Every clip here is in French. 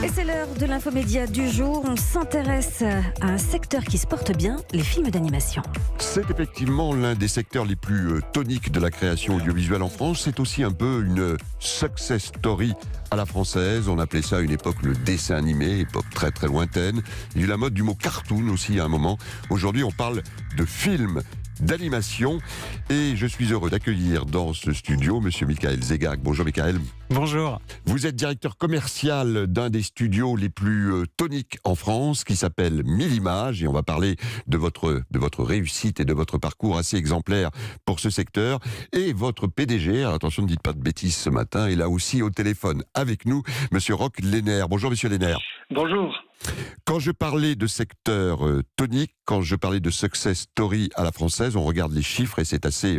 Et c'est l'heure de l'infomédia du jour. On s'intéresse à un secteur qui se porte bien, les films d'animation. C'est effectivement l'un des secteurs les plus toniques de la création audiovisuelle en France. C'est aussi un peu une success story à la française. On appelait ça à une époque le dessin animé, époque très très lointaine. Il y a eu la mode du mot cartoon aussi à un moment. Aujourd'hui, on parle de films d'animation et je suis heureux d'accueillir dans ce studio Monsieur Michael Zegach. Bonjour Michael. Bonjour. Vous êtes directeur commercial d'un des studios les plus toniques en France qui s'appelle 1000 Images et on va parler de votre réussite et de votre parcours assez exemplaire pour ce secteur. Et votre PDG, alors attention ne dites pas de bêtises ce matin, est là aussi au téléphone avec nous, Monsieur Roch Lehner. Bonjour Monsieur Lehner. Bonjour. Quand je parlais de secteur tonique, quand je parlais de success story à la française, on regarde les chiffres et c'est assez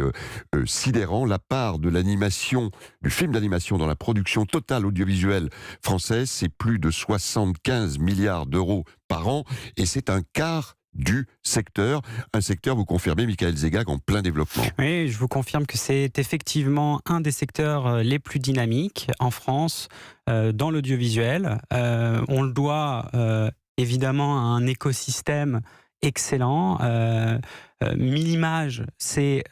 sidérant. La part de l'animation, du film d'animation dans la production totale audiovisuelle française, c'est plus de 75 milliards d'euros par an et c'est un quart du secteur. Un secteur, vous confirmez, Michael Zegach, en plein développement. Oui, je vous confirme que c'est effectivement un des secteurs les plus dynamiques en France dans l'audiovisuel. On le doit évidemment à un écosystème excellent. 1000 Images, c'est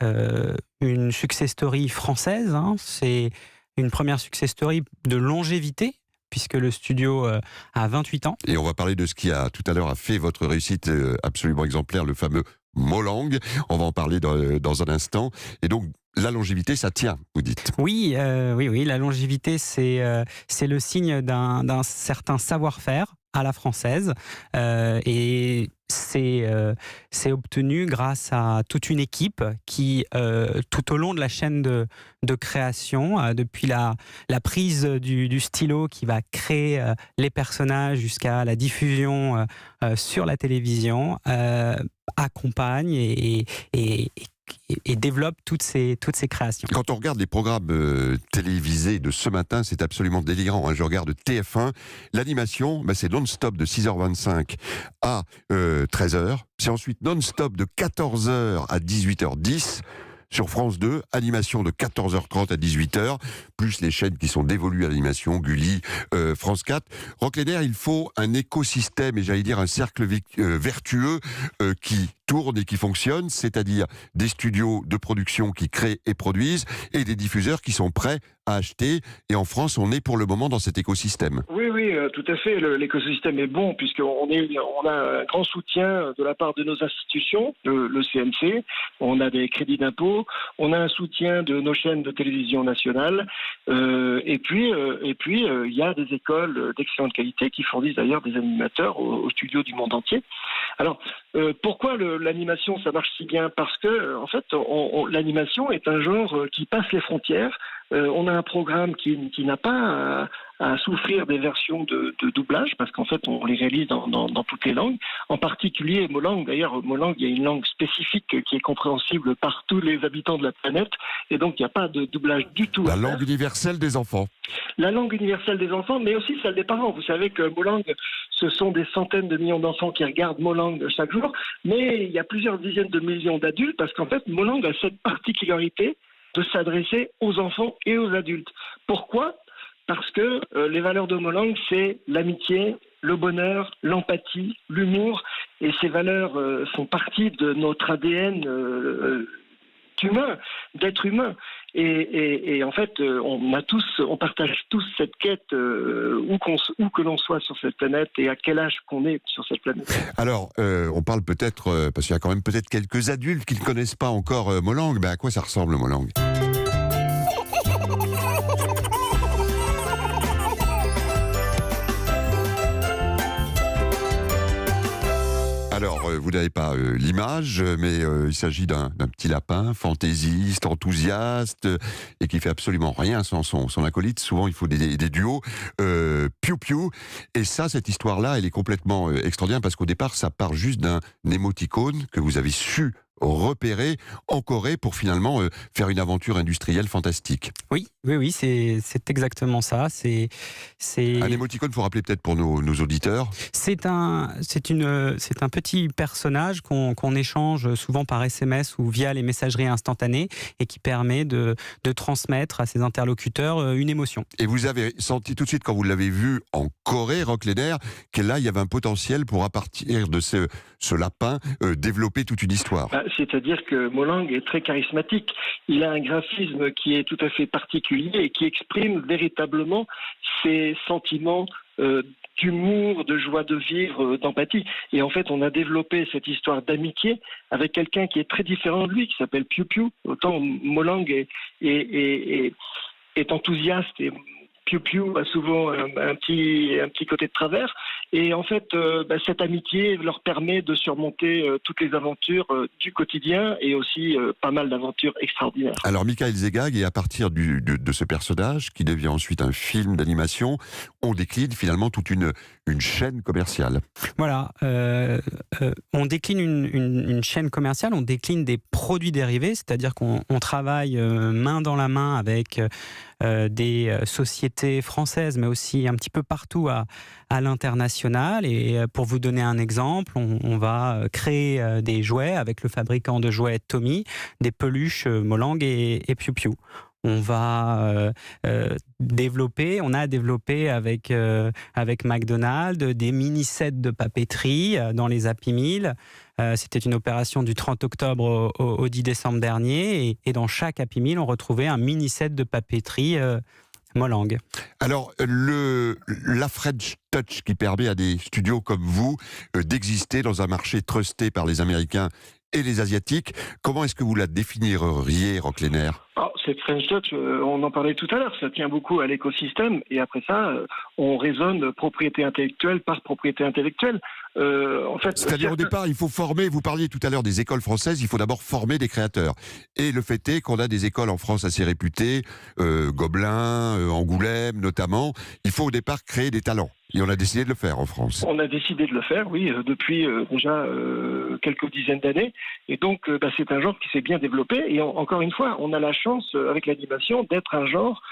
une success story française. C'est une première success story de longévité, puisque le studio a 28 ans. Et on va parler de ce qui a tout à l'heure a fait votre réussite absolument exemplaire, le fameux Molang. On va en parler dans un instant. Et donc, la longévité, ça tient, vous dites. Oui, la longévité, c'est le signe d'un certain savoir-faire à la française. Et c'est obtenu grâce à toute une équipe qui, tout au long de la chaîne de création, depuis la prise du stylo qui va créer les personnages jusqu'à la diffusion sur la télévision, accompagne et développe toutes ces créations. Quand on regarde les programmes télévisés de ce matin, c'est absolument délirant. Je regarde TF1, l'animation, c'est non-stop de 6h25 à 13h. C'est ensuite non-stop de 14h à 18h10. Sur France 2, animation de 14h30 à 18h, plus les chaînes qui sont dévolues à l'animation, Gulli, France 4. Roch Lehner, il faut un écosystème, et j'allais dire un cercle vertueux qui tourne et qui fonctionne, c'est-à-dire des studios de production qui créent et produisent, et des diffuseurs qui sont prêts à acheter. Et en France, on est pour le moment dans cet écosystème. Oui, tout à fait. L'écosystème est bon puisqu'on a un grand soutien de la part de nos institutions, le CNC, on a des crédits d'impôt, on a un soutien de nos chaînes de télévision nationales, et puis il y a des écoles d'excellente qualité qui fournissent d'ailleurs des animateurs aux studios du monde entier. Alors, pourquoi l'animation ça marche si bien? Parce que en fait, l'animation est un genre qui passe les frontières. On a un programme qui n'a pas à souffrir des versions de doublage, parce qu'en fait, on les réalise dans toutes les langues. En particulier, Molang. D'ailleurs, Molang, il y a une langue spécifique qui est compréhensible par tous les habitants de la planète, et donc il n'y a pas de doublage du tout. La langue universelle des enfants. La langue universelle des enfants, mais aussi celle des parents. Vous savez que Molang, ce sont des centaines de millions d'enfants qui regardent Molang chaque jour, mais il y a plusieurs dizaines de millions d'adultes, parce qu'en fait, Molang a cette particularité de s'adresser aux enfants et aux adultes. Pourquoi? Parce que les valeurs de Molang, c'est l'amitié, le bonheur, l'empathie, l'humour, et ces valeurs font partie de notre ADN humain, d'être humain. Et en fait, on partage tous cette quête où que l'on soit sur cette planète et à quel âge qu'on est sur cette planète. Alors, on parle peut-être, parce qu'il y a quand même peut-être quelques adultes qui ne connaissent pas encore Molang, à quoi ça ressemble Molang? Alors, vous n'avez pas l'image, mais il s'agit d'un petit lapin fantaisiste, enthousiaste, et qui fait absolument rien sans son acolyte. Souvent, il faut des duos. Piou piou. Et ça, cette histoire-là, elle est complètement extraordinaire, parce qu'au départ, ça part juste d'un émoticône que vous avez su repéré en Corée pour finalement faire une aventure industrielle fantastique. Oui, c'est exactement ça. Un émoticône, il faut rappeler peut-être pour nos auditeurs. C'est un petit personnage qu'on échange souvent par SMS ou via les messageries instantanées et qui permet de transmettre à ses interlocuteurs une émotion. Et vous avez senti tout de suite quand vous l'avez vu en Corée, Roch Lehner, que là il y avait un potentiel pour à partir de ce lapin développer toute une histoire. C'est-à-dire que Molang est très charismatique. Il a un graphisme qui est tout à fait particulier et qui exprime véritablement ses sentiments d'humour, de joie de vivre, d'empathie. Et en fait, on a développé cette histoire d'amitié avec quelqu'un qui est très différent de lui, qui s'appelle Piu Piu. Autant Molang est enthousiaste et Piu Piu a souvent un petit côté de travers. Et en fait, cette amitié leur permet de surmonter toutes les aventures du quotidien et aussi pas mal d'aventures extraordinaires. Alors, Michael Zegag, et à partir de ce personnage, qui devient ensuite un film d'animation, on décline finalement toute une chaîne commerciale. Voilà, on décline une chaîne commerciale, on décline des produits dérivés, c'est-à-dire qu'on travaille main dans la main avec des sociétés françaises, mais aussi un petit peu partout à l'international. Et pour vous donner un exemple, on va créer des jouets avec le fabricant de jouets Tommy, des peluches Molang et Piu Piu. On va on a développé avec McDonald's des mini-sets de papeterie dans les Happy Meal. C'était une opération du 30 octobre au 10 décembre dernier. Et dans chaque Happy Meal, on retrouvait un mini-set de papeterie Molang. Alors, la French Touch qui permet à des studios comme vous d'exister dans un marché trusté par les Américains et les Asiatiques, comment est-ce que vous la définiriez, Roch Lehner ? Cette French Touch, on en parlait tout à l'heure, ça tient beaucoup à l'écosystème et après ça, on raisonne propriété intellectuelle par propriété intellectuelle. C'est-à-dire au départ, il faut former, vous parliez tout à l'heure des écoles françaises, il faut d'abord former des créateurs. Et le fait est qu'on a des écoles en France assez réputées, Gobelin, Angoulême notamment, il faut au départ créer des talents. Et on a décidé de le faire en France. On a décidé de le faire, oui, depuis déjà quelques dizaines d'années. Et donc, c'est un genre qui s'est bien développé. Et encore une fois, on a la chance, avec l'animation, d'être un genre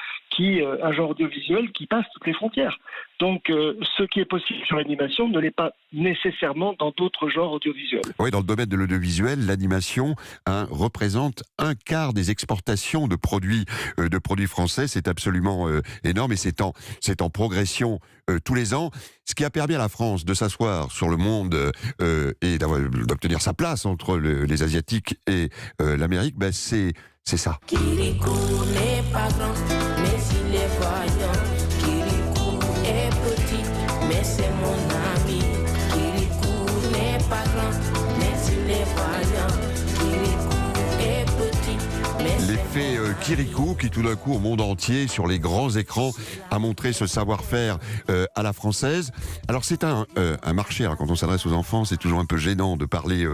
audiovisuel qui passe toutes les frontières. Donc, ce qui est possible sur l'animation ne l'est pas nécessairement dans d'autres genres audiovisuels. Oui, dans le domaine de l'audiovisuel, l'animation représente un quart des exportations de produits français. C'est absolument énorme et c'est en progression tous les ans. Ce qui a permis à la France de s'asseoir sur le monde et d'obtenir sa place entre les Asiatiques et l'Amérique, c'est ça. Kirikou n'est pas grand, mais il est voyant. Kirikou est petit, mais c'est mon ami. Kirikou n'est pas grand, mais il est voyant. Kirikou est petit, mais c'est l'effet Kirikou qui tout d'un coup au monde entier sur les grands écrans a montré ce savoir-faire à la française. Alors c'est un marché, alors quand on s'adresse aux enfants c'est toujours un peu gênant de parler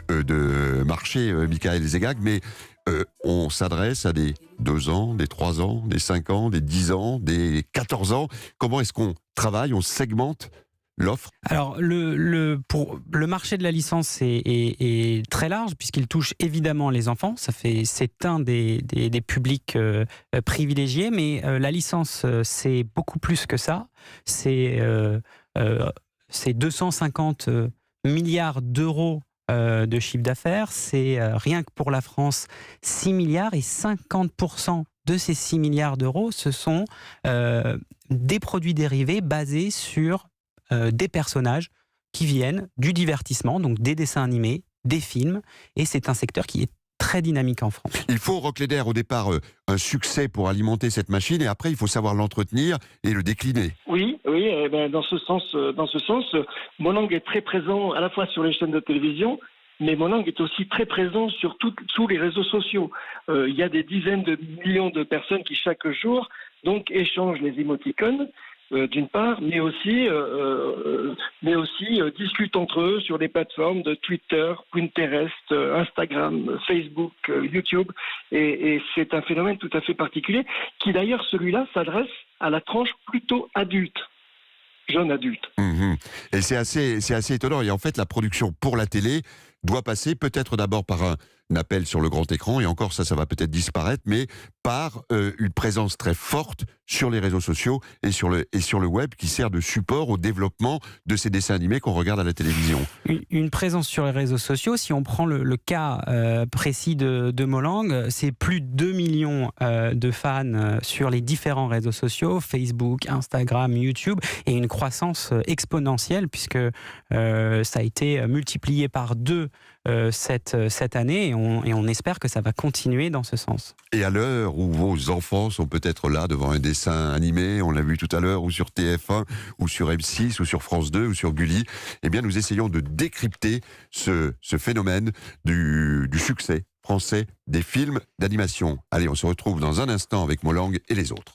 de marché, Michael Zegag, mais on s'adresse à des 2 ans, des 3 ans, des 5 ans, des 10 ans, des 14 ans. Comment est-ce qu'on travaille, on segmente l'offre ? Alors, pour le marché de la licence est très large puisqu'il touche évidemment les enfants. C'est un des publics privilégiés, mais la licence, c'est beaucoup plus que ça. C'est 250 milliards d'euros de chiffre d'affaires, c'est rien que pour la France 6 milliards et 50% de ces 6 milliards d'euros, ce sont des produits dérivés basés sur des personnages qui viennent du divertissement, donc des dessins animés, des films, et c'est un secteur qui est très dynamique en France. Il faut, Roch Lehner, au départ, un succès pour alimenter cette machine, et après, il faut savoir l'entretenir et le décliner. Oui, dans ce sens, Molang est très présent à la fois sur les chaînes de télévision, mais Molang est aussi très présent sur tous les réseaux sociaux. Il y a des dizaines de millions de personnes qui, chaque jour, donc, échangent les émoticônes, d'une part, mais aussi discutent entre eux sur des plateformes de Twitter, Pinterest, Instagram, Facebook, YouTube. Et c'est un phénomène tout à fait particulier qui, d'ailleurs, celui-là, s'adresse à la tranche plutôt adulte. Jeune adulte. Et c'est assez étonnant. Et en fait, la production pour la télé doit passer peut-être d'abord par un appel sur le grand écran, et encore ça va peut-être disparaître, mais par une présence très forte sur les réseaux sociaux et sur le web, qui sert de support au développement de ces dessins animés qu'on regarde à la télévision. Une présence sur les réseaux sociaux, si on prend le cas précis de Molang, c'est plus de 2 millions de fans sur les différents réseaux sociaux, Facebook, Instagram, YouTube, et une croissance exponentielle, puisque ça a été multiplié par 2 cette année, et on espère que ça va continuer dans ce sens. Et à l'heure où vos enfants sont peut-être là devant un dessin animé, on l'a vu tout à l'heure, ou sur TF1, ou sur M6, ou sur France 2, ou sur Gulli, eh bien nous essayons de décrypter ce phénomène du succès français des films d'animation. Allez, on se retrouve dans un instant avec Molang et les autres.